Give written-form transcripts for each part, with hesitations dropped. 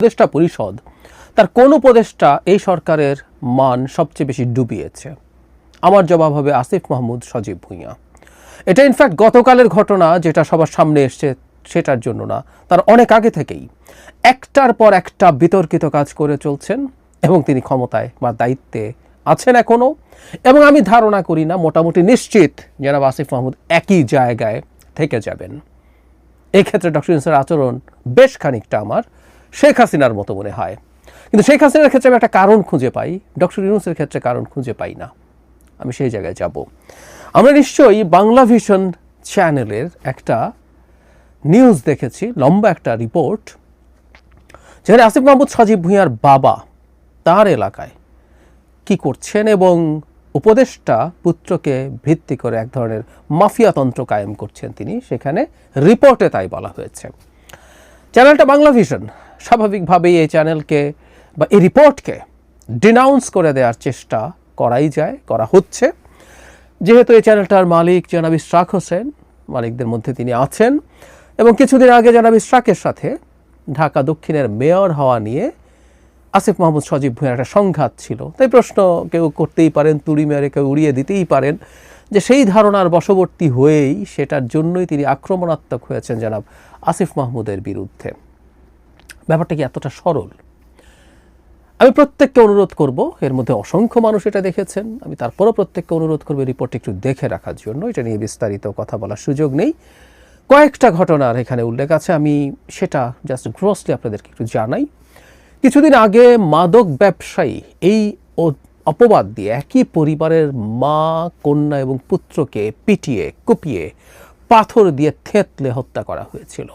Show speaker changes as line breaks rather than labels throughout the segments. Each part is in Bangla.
উপদেষ্টা পরিষদ তার কোন উপদেষ্টা এই সরকারের মান সবচেয়ে বেশি ডুবিয়েছে? আমার জবাব হবে আসিফ মাহমুদ সজীব ভুঁইয়া। এটা ইনফ্যাক্ট গতকালের ঘটনা, যেটা সবার সামনে এসছে সেটার জন্য না, তার অনেক আগে থেকেই একটার পর একটা বিতর্কিত কাজ করে চলছেন এবং তিনি ক্ষমতায় বা দায়িত্বে আছেন এখনো। এবং আমি ধারণা করি না, মোটামুটি নিশ্চিত জনাব আসিফ মাহমুদ একই জায়গায় থেকে যাবেন। এই ক্ষেত্রে ডক্টর ইউনূসের আচরণ বেশ খানিকটা আমার শেখ হাসিনার মতো মনে হয়। কিন্তু শেখ হাসিনার ক্ষেত্রে আমি একটা কারণ খুঁজে পাই, ডক্টর ইউনূসের ক্ষেত্রে কারণ খুঁজে পাই না। আমি সেই জায়গায় যাব। আমরা নিশ্চয়ই বাংলা ভিশন চ্যানেলের একটা নিউজ দেখেছি, লম্বা একটা রিপোর্ট, যেখানে আসিফ মাহমুদ সজীব ভুঁইয়ার বাবা তার এলাকায় কি করছেন এবং উপদেষ্টা পুত্রকে ভিত্তি করে এক ধরনের মাফিয়াতন্ত্র কায়েম করছেন তিনি, সেখানে রিপোর্টে তাই বলা হয়েছে। চ্যানেলটা বাংলা ভিশন স্বাভাবিকভাবেই এই চ্যানেলকে বা এই রিপোর্টকে ডিনাউন্স করে দেওয়ার চেষ্টা করা হচ্ছে, যেহেতু এই চ্যানেলটার মালিক জনাব ইশরাক হোসেন, মালিকদের মধ্যে তিনি আছেন। এবং কিছুদিন আগে জনাব ইশরাকের সাথে ঢাকা দক্ষিণের মেয়র হওয়া নিয়ে আসিফ মাহমুদ সজীব ভুঁইয়ার একটা সংঘাত ছিল। তাই প্রশ্ন কেউ করতেই পারেন, তুড়ি মেরে কেউ উড়িয়ে দিতেই পারেন যে সেই ধারণার বশবর্তী হয়েই সেটার জন্যই তিনি আক্রমণাত্মক হয়েছেন জনাব আসিফ মাহমুদের বিরুদ্ধে। ব্যাপারটা কি এতটা সরল? আমি প্রত্যেককে অনুরোধ করব, এর মধ্যে অসংখ্য মানুষ এটা দেখেছেন, আমি তারপরও প্রত্যেককে অনুরোধ করবো রিপোর্ট একটু দেখে রাখার জন্য। এটা নিয়ে বিস্তারিত কথা বলার সুযোগ নেই, কয়েকটা ঘটনার এখানে উল্লেখ আছে, আমি সেটা জাস্ট গ্রসলি আপনাদেরকে একটু জানাই। কিছুদিন আগে মাদক ব্যবসায়ী এই অপবাদ দিয়ে একই পরিবারের মা, কন্যা এবং পুত্রকে পিটিয়ে কুপিয়ে পাথর দিয়ে থেতলে হত্যা করা হয়েছিল।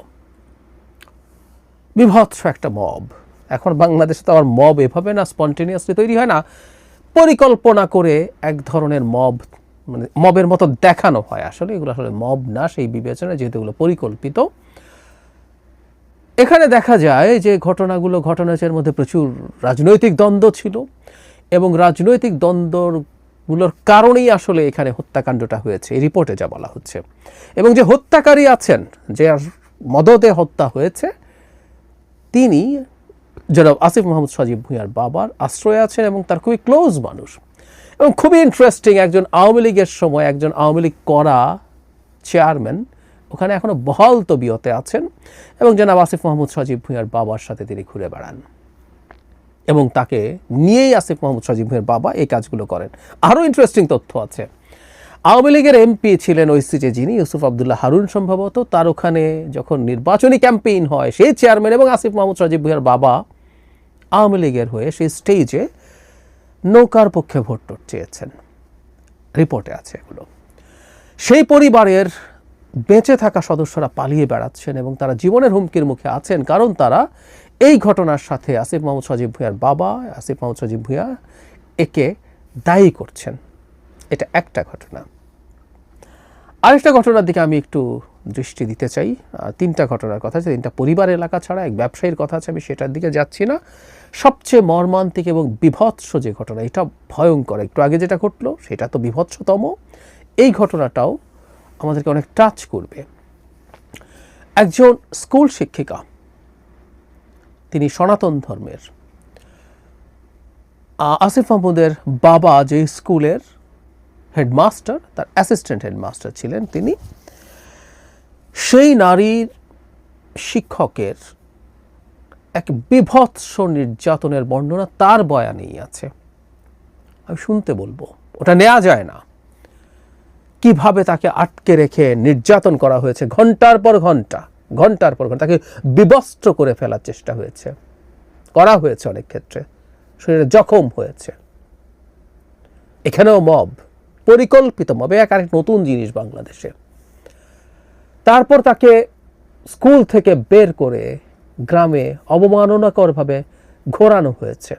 বিভৎস একটা মব। এখন বাংলাদেশে তো আবার মব এভাবে না স্পন্টেনিয়াসলি তৈরি হয় না, পরিকল্পনা করে এক ধরনের মব, মানে মবের মতো দেখানো হয়। আসলে এগুলো আসলে মব না সেই বিবেচনায়, যেহেতু এগুলো পরিকল্পিত। এখানে দেখা যায় যে ঘটনার মধ্যে প্রচুর রাজনৈতিক দ্বন্দ্ব ছিল এবং রাজনৈতিক দ্বন্দ্বগুলোর কারণেই আসলে এখানে হত্যাকাণ্ডটা হয়েছে, এই রিপোর্টে যা বলা হচ্ছে। এবং যে হত্যাকারী আছেন, যে মদদে হত্যা হয়েছে, তিনি জনাব আসিফ মাহমুদ সজীব ভুঁইয়ার বাবার আশ্রয়ে আছেন এবং তার খুবই ক্লোজ মানুষ। এবং খুবই ইন্টারেস্টিং, একজন আওয়ামী লীগের সময় একজন আওয়ামী লীগ করা চেয়ারম্যান ওখানে এখনো বহাল তবিয়তে আছেন এবং জনাব আসিফ মাহমুদ সজীব ভুঁইয়ার বাবার সাথে তিনি ঘুরে বেড়ান এবং তাকে নিয়েই আসিফ মাহমুদ সজীব ভুঁইয়ার বাবা এই কাজগুলো করেন। আরও ইন্টারেস্টিং তথ্য আছে, আওয়ামী লীগের এমপি ছিলেন ওই সিটে যিনি, ইউসুফ আবদুল্লাহ হারুন সম্ভবত, তার ওখানে যখন নির্বাচনী ক্যাম্পেইন হয় সেই চেয়ারম্যান এবং আসিফ মাহমুদ সজীব ভুঁইয়ার বাবা আওয়ামী লীগের হয়ে সেই স্টেজে নৌকার পক্ষে ভোট চেয়েছেন। রিপোর্টে আছে এগুলো। সেই পরিবারের বেঁচে থাকা সদস্যরা পালিয়ে বেড়াচ্ছেন এবং তারা জীবনের হুমকির মুখে আছেন, কারণ তারা এই ঘটনার সাথে আসিফ মাহমুদ সজীব ভুঁইয়ার বাবা আসিফ মাহমুদ সজীব ভুঁইয়া একে দায়ী করছেন। এটা একটা ঘটনা। আরেকটা ঘটনার দিকে আমি একটু দৃষ্টি দিতে চাই। তিনটা ঘটনার কথা আছে, তিনটা পরিবার এলাকা ছাড়া এক ব্যবসায়ীর কথা আছে, আমি সেটার দিকে যাচ্ছি না। সবচেয়ে মর্মান্তিক এবং বিভৎস যে ঘটনা, এটা ভয়ঙ্কর। একটু আগে যেটা ঘটলো সেটা তো বিভৎসতম, এই ঘটনাটাও আমাদেরকে অনেক টাচ করবে। একজন স্কুল শিক্ষিকা, তিনি সনাতন ধর্মের। আসিফ মাহমুদের বাবা যে স্কুলের হেডমাস্টার, তার অ্যাসিস্ট্যান্ট হেডমাস্টার ছিলেন তিনি, সেই নারীর শিক্ষকের এক বিভৎস নির্যাতনের বর্ণনা তার বয়ানেই আছে। আমি শুনতে বলবো, ওটা নেওয়া যায় না। কিভাবে তাকে আটকে রেখে নির্যাতন করা হয়েছে, ঘন্টার পর ঘন্টা তাকে বিবস্ত্র করে ফেলার চেষ্টা করা হয়েছে, অনেক ক্ষেত্রে শরীরে জখম হয়েছে। এখানেও মব, পরিকল্পিত মব, এক আরেক নতুন জিনিস বাংলাদেশে। তারপর তাকে স্কুল থেকে বের করে গ্রামে অবমাননাকরভাবে ঘোরানো হয়েছে।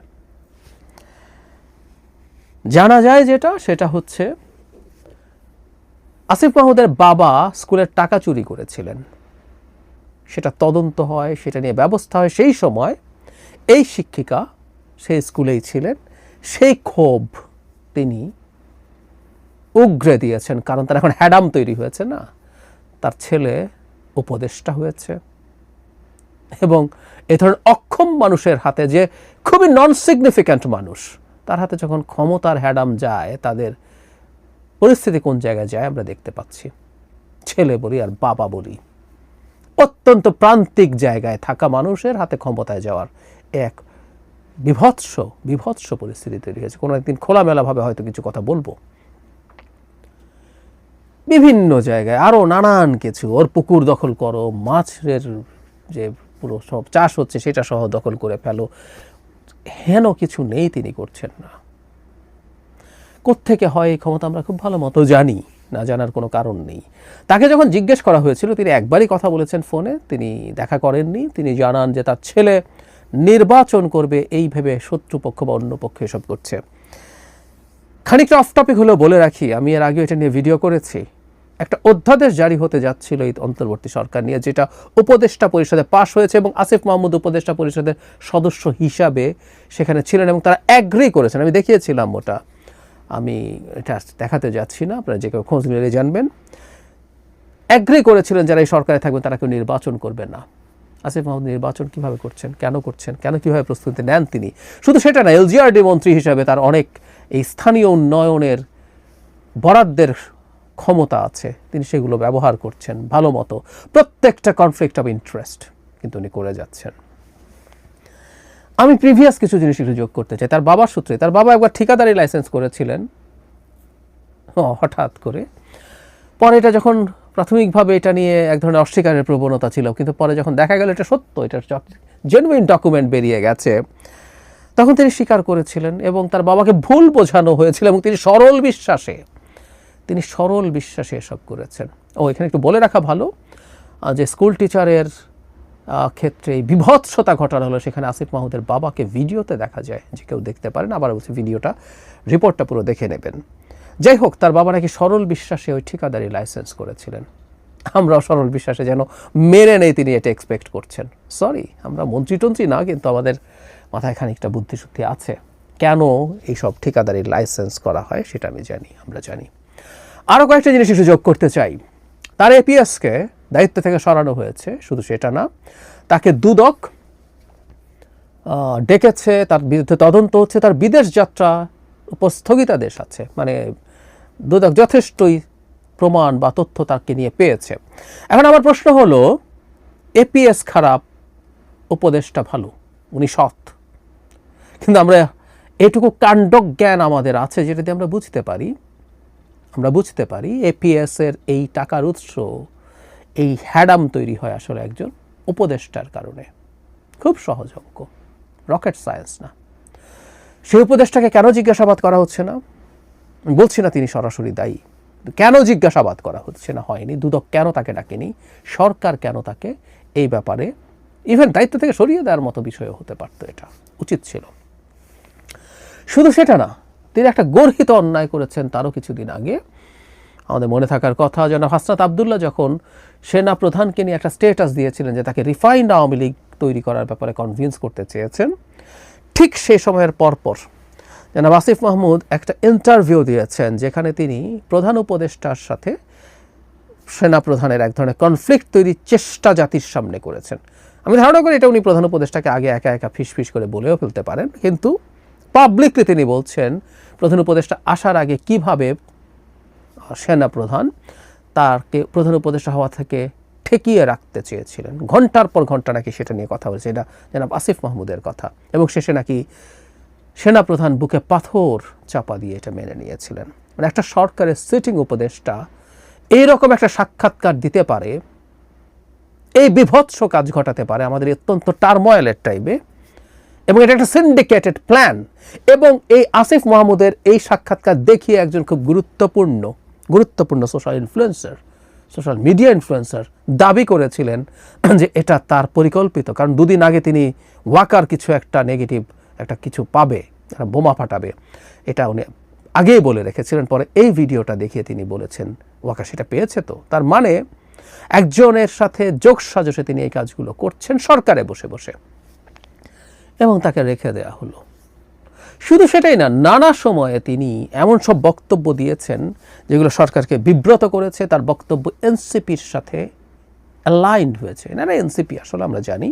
জানা যায় সেটা হচ্ছে আসিফ মাহমুদের বাবা স্কুলের টাকা চুরি করেছিলেন, সেটা তদন্ত হয়, সেটা নিয়ে ব্যবস্থা হয়। সেই সময় এই শিক্ষিকা সেই স্কুলেই ছিলেন, সেই ক্ষোভ তিনি উগরে দিয়েছেন, কারণ তার এখন হ্যাডাম তৈরি হয়েছে না, তার ছেলে উপদেষ্টা হয়েছে এবং এ ধরনের অক্ষম মানুষের হাতে, যে খুবই নন সিগনিফিক্যান্ট মানুষ, তার হাতে যখন ক্ষমতার হ্যাডাম যায়, তাদের পরিস্থিতি কোন জায়গায় যায় আমরা দেখতে পাচ্ছি। ছেলে বলি আর বাবা বলি, অত্যন্ত প্রান্তিক জায়গায় থাকা মানুষের হাতে ক্ষমতায় যাওয়ার এক বিভৎস পরিস্থিতি তৈরি হয়েছে। কোনো একদিন খোলামেলাভাবে হয়তো কিছু কথা বলবো। বিভিন্ন জায়গায় আরও নানান কিছু, ওর পুকুর দখল করো, মাছের যে পুরো সব চাষ হচ্ছে সেটা সহ দখল করে ফেলো, হেন কিছু নেই তিনি করছেন না। কোত্থেকে হয় এই ক্ষমতা আমরা খুব ভালো মতো জানি, না জানার কোনো কারণ নেই। তাকে যখন জিজ্ঞেস করা হয়েছিল, তিনি একবারই কথা বলেছেন ফোনে, তিনি দেখা করেননি। তিনি জানান যে তার ছেলে নির্বাচন করবে এই ভেবে শত্রুপক্ষ বা অন্য পক্ষ এসব করছে। খানিকটা অফ টপিক হলেও বলে রাখি, আমি এর আগে এটা নিয়ে ভিডিও করেছি। একটা অধ্যাদেশ জারি হতে যাচ্ছিল এই অন্তর্বর্তী সরকার নিয়ে, যেটা উপদেষ্টা পরিষদে পাশ হয়েছে এবং আসিফ মাহমুদ উপদেষ্টা পরিষদের সদস্য হিসাবে সেখানে ছিলেন এবং তারা অ্যাগ্রি করেছেন। আমি দেখিয়েছিলাম ওটা, আমি এটা দেখাতে যাচ্ছি না, আপনারা যে কেউ খোঁজ নিলে জানবেন। অ্যাগ্রি করেছিলেন যারা এই সরকারে থাকবেন তারা কেউ নির্বাচন করবে না। আসিফ মাহমুদ নির্বাচন কিভাবে করছেন, কেন কিভাবে প্রস্তুতি নেন তিনি? শুধু সেটা না, এলজিআরডি মন্ত্রী হিসাবে তার অনেক এই স্থানীয় উন্নয়নের বরাদ্দের ক্ষমতা আছে, তিনি সেগুলো ব্যবহার করছেন ভালো মতো। প্রত্যেকটা কনফ্লিক্ট অফ ইন্টারেস্ট কিন্তু উনি করে যাচ্ছেন। আমি প্রিভিয়াস কিছু জিনিস একটু যোগ করতে চাই। তার বাবার সূত্রে, তার বাবা একবার ঠিকাদারি লাইসেন্স করেছিলেন হঠাৎ করে। পরে এটা যখন প্রাথমিকভাবে এটা নিয়ে এক ধরনের অস্বীকারের প্রবণতা ছিল, কিন্তু পরে যখন দেখা গেল এটা সত্য, এটা জেনুইন ডকুমেন্ট বেরিয়ে গেছে, তখন তিনি স্বীকার করেছিলেন এবং তার বাবাকে ভুল বোঝানো হয়েছিল এবং তিনি সরল বিশ্বাসে এসব করেছেন। এখানে একটু বলে রাখা ভালো যে স্কুল টিচারের ক্ষেত্রে বিভৎসতা ঘটানো হলো, সেখানে আসিফ মাহমুদের বাবাকে ভিডিওতে দেখা যায়, যে কেউ দেখতে পারেন, আবার বলছি ভিডিওটা, রিপোর্টটা পুরো দেখে নেবেন। যাই হোক, তার বাবা নাকি সরল বিশ্বাসে ওই ঠিকাদারি লাইসেন্স করেছিলেন। আমরাও সরল বিশ্বাসে যেন মেনে নেই তিনি এটা এক্সপেক্ট করছেন। সরি, আমরা মন্ত্রী না, কিন্তু আমাদের মাথায় খানিকটা বুদ্ধিশুদ্ধি আছে। কেন এইসব ঠিকাদারি লাইসেন্স করা হয় সেটা আমরা জানি। আরও কয়েকটা জিনিস একটু যোগ করতে চাই। তার এপিএসকে দায়িত্ব থেকে সরানো হয়েছে, শুধু সেটা না, তাকে দুদক ডেকেছে, তার বিরুদ্ধে তদন্ত হচ্ছে, তার বিদেশ যাত্রা স্থগিতাদেশ আছে, মানে দুদক যথেষ্টই প্রমাণ বা তথ্য তাকে নিয়ে পেয়েছে। এখন আমার প্রশ্ন হলো, এপিএস খারাপ, উপদেশটা ভালো, উনি সৎ, কিন্তু আমরা এটুকু কাণ্ডজ্ঞান আমাদের আছে যেটা দিয়ে আমরা বুঝতে পারি এপিএস এর এই টাকার উৎস, এই হ্যাডাম তৈরি হয় আসলে একজন উপদেষ্টার কারণে। খুব সহজ অঙ্ক, রকেট সায়েন্স না। সেই উপদেষ্টাকে কেন জিজ্ঞাসাবাদ করা হচ্ছে না? বলছি না তিনি সরাসরি দায়ী, কেন জিজ্ঞাসাবাদ করা হচ্ছে না, হয়নি। দুদক কেন তাকে ডাকেনি, সরকার কেন তাকে এই ব্যাপারে ইভেন দায়িত্ব থেকে সরিয়ে দেওয়ার মতো বিষয় হতে পারত, এটা উচিত ছিল। শুধু সেটা না, তিনি একটা গর্হিত অন্যায় করেছেন তারও কিছুদিন আগে। আমাদের মনে থাকার কথা, যেন হাসনাত আবদুল্লাহ যখন সেনা প্রধানকে নিয়ে একটা স্টেটাস দিয়েছিলেন যে তাকে রিফাইন্ড আওয়ামী লীগ তৈরি করার ব্যাপারে কনভিন্স করতে চেয়েছেন, ঠিক সেই সময়ের পরপর জনাব আসিফ মাহমুদ একটা ইন্টারভিউ দিয়েছেন, যেখানে তিনি প্রধান উপদেষ্টার সাথে সেনা প্রধানের এক ধরনের কনফ্লিক্ট তৈরির চেষ্টা জাতির সামনে করেছেন। আমি ধারণা করি এটা উনি প্রধান উপদেষ্টাকে আগে একা ফিসফিস করে বলেও ফেলতে পারেন, কিন্তু পাবলিকলি তিনি বলছেন প্রধান উপদেষ্টা আসার আগে কিভাবে সেনা প্রধান তাকে প্রধান উপদেষ্টা হওয়া থেকে ঠেকিয়ে রাখতে চেয়েছিলেন। ঘন্টার পর ঘন্টা নাকি সেটা নিয়ে কথা বলছে, এটা জনাব আসিফ মাহমুদের কথা, এবং শেষে নাকি সেনাপ্রধান বুকে পাথর চাপা দিয়ে এটা মেনে নিয়েছিলেন। মানে একটা সরকারের সিটিং উপদেষ্টা এইরকম একটা সাক্ষাৎকার দিতে পারে, এই বিভৎস কাজ ঘটাতে পারে আমাদের অত্যন্ত টার্ময়েলের টাইমে, এবং এটা একটা সিন্ডিকেটেড প্ল্যান। এবং এই আসিফ মাহমুদের এই সাক্ষাৎকার দেখিয়ে একজন খুব গুরুত্বপূর্ণ সোশ্যাল মিডিয়া ইনফ্লুয়েন্সার দাবি করেছিলেন যে এটা তার পরিকল্পিত, কারণ দুদিন আগে তিনি ওয়াকার কিছু একটা নেগেটিভ একটা কিছু পাবে, একটা বোমা ফাটাবে, এটা উনি আগেই বলে রেখেছিলেন। পরে এই ভিডিওটা দেখিয়ে তিনি বলেছেন ওয়াকার সেটা পেয়েছে। তো তার মানে একজনের সাথে যোগসাজশে তিনি এই কাজগুলো করছেন সরকারে বসে বসে, এবং তাকে রেখে দেওয়া হলো। শুধু সেটাই না, নানা সময়ে তিনি এমন সব বক্তব্য দিয়েছেন যেগুলো সরকারকে বিব্রত করেছে। তার বক্তব্য এনসিপির সাথে অ্যালাইন্ড হয়েছে। এনারা এনসিপি, আসলে আমরা জানি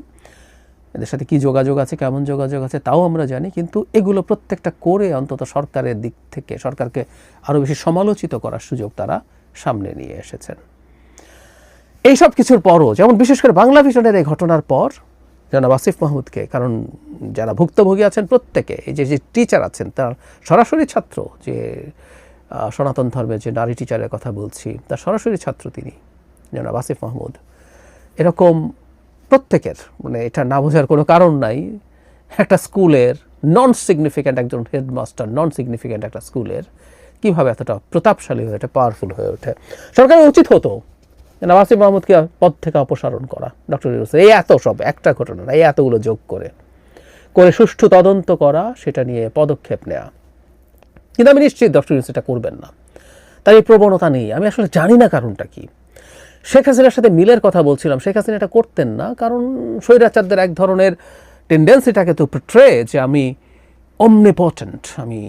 এদের সাথে কী যোগাযোগ আছে, কেমন যোগাযোগ আছে তাও আমরা জানি, কিন্তু এগুলো প্রত্যেকটা করে অন্তত সরকারের দিক থেকে সরকারকে আরও বেশি সমালোচিত করার সুযোগ তারা সামনে নিয়ে এসেছেন। এই সব কিছুর পরও, যেমন বিশেষ করে বাংলা ভিশনের এই ঘটনার পর জনাব আসিফ মাহমুদকে, কারণ যারা ভুক্তভোগী আছেন প্রত্যেকে, এই যে টিচার আছেন তার সরাসরি ছাত্র, যে সনাতন ধর্মের যে নারী টিচারের কথা বলছি তার সরাসরি ছাত্র তিনি জনাব আসিফ মাহমুদ, এরকম প্রত্যেকের, মানে এটা না বোঝার কোনো কারণ নাই, একটা স্কুলের নন সিগনিফিক্যান্ট একজন হেডমাস্টার, নন সিগনিফিক্যান্ট একটা স্কুলের কীভাবে এতটা প্রতাপশালী হয়ে ওঠে, পাওয়ারফুল হয়ে ওঠে। সরকারের উচিত হতো আসিফ মাহমুদকে পদ থেকে অপসারণ করা, ডক্টর ইউনূসের এই এত সব একটা ঘটনা না, এই এতগুলো যোগ করে সুষ্ঠু তদন্ত করা, সেটা নিয়ে পদক্ষেপ নেওয়া। কিন্তু আমি নিশ্চিত ডক্টর ইউনূস এটা করবেন না, তার এই প্রবণতা নেই। আমি আসলে জানি না কারণটা কি। শেখ হাসিনার সাথে মিলের কথা বলছিলাম, শেখ হাসিনা এটা করতেন না, কারণ স্বৈরাচারদের এক ধরনের টেন্ডেন্সিটাকে তো পোর্ট্রে, যে আমি অমনিপটেন্ট, আমি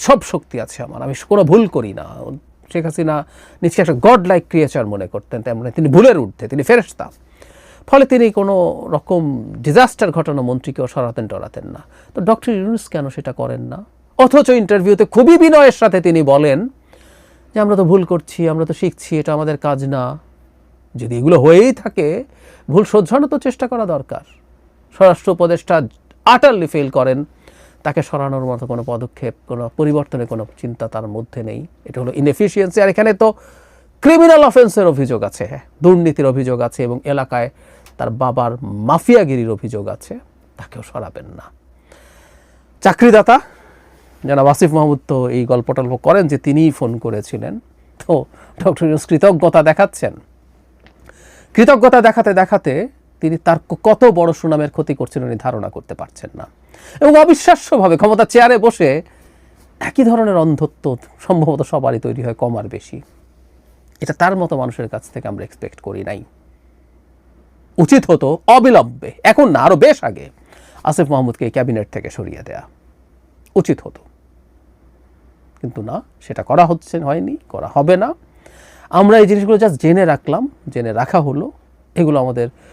সব শক্তি আছে আমার, আমি কোনো ভুল করি না। শেখ হাসিনা নিজকে একটা গড লাইক ক্রিয়েচার মনে করতেন, তেমন তিনি ভুলের ঊর্ধ্বে, তিনি ফেরেশতা। ফলে তিনি কোনো রকম ডিজাস্টার ঘটানো মন্ত্রীকেও টরাতেন না। তো ডক্টর ইউনূস কেন সেটা করেন না? অথচ ইন্টারভিউতে খুবই বিনয়ের সাথে তিনি বলেন যে আমরা তো ভুল করছি, আমরা তো শিখছি, এটা আমাদের কাজ না। যদি এগুলো হয়েই থাকে, ভুল শোধরানোর তো চেষ্টা করা দরকার। স্বরাষ্ট্র উপদেষ্টা আটারলি ফেল করেন, তাকে সরানোর মতো কোনো পদক্ষেপ, কোনো পরিবর্তনের কোনো চিন্তা তার মধ্যে নেই। এটা হলো ইনএফিসিয়েন্সি। আর এখানে তো ক্রিমিনাল অফেন্সের অভিযোগ আছে, দুর্নীতির অভিযোগ আছে, এবং এলাকায় তার বাবার মাফিয়াগিরির অভিযোগ আছে, তাকেও সরাবেন না। চাকরিদাতা জনাব আসিফ মাহমুদ তো এই গল্প করেন যে তিনিই ফোন করেছিলেন। তো ডক্টর ইউনূস কৃতজ্ঞতা দেখাচ্ছেন, কৃতজ্ঞতা দেখাতে দেখাতে তিনি তার কত বড় সুনামের ক্ষতি করছেন উনি ধারণা করতে পারছেন না, এবং অবিশ্বাস্যভাবে ক্ষমতা চেয়ারে বসে একই ধরনের অন্ধত্ব সম্ভবত সবারই তৈরি হয়, কম আর বেশি। এটা তার মতো মানুষের কাছ থেকে আমরা এক্সপেক্ট করি নাই। উচিত হতো অবিলম্বে, এখন না আরও বেশ আগে, আসিফ মাহমুদকে এই ক্যাবিনেট থেকে সরিয়ে দেয়া উচিত হতো, কিন্তু না, সেটা করা হয়নি, করা হবে না। আমরা এই জিনিসগুলো জাস্ট জেনে রাখলাম, জেনে রাখা হলো। এগুলো আমাদের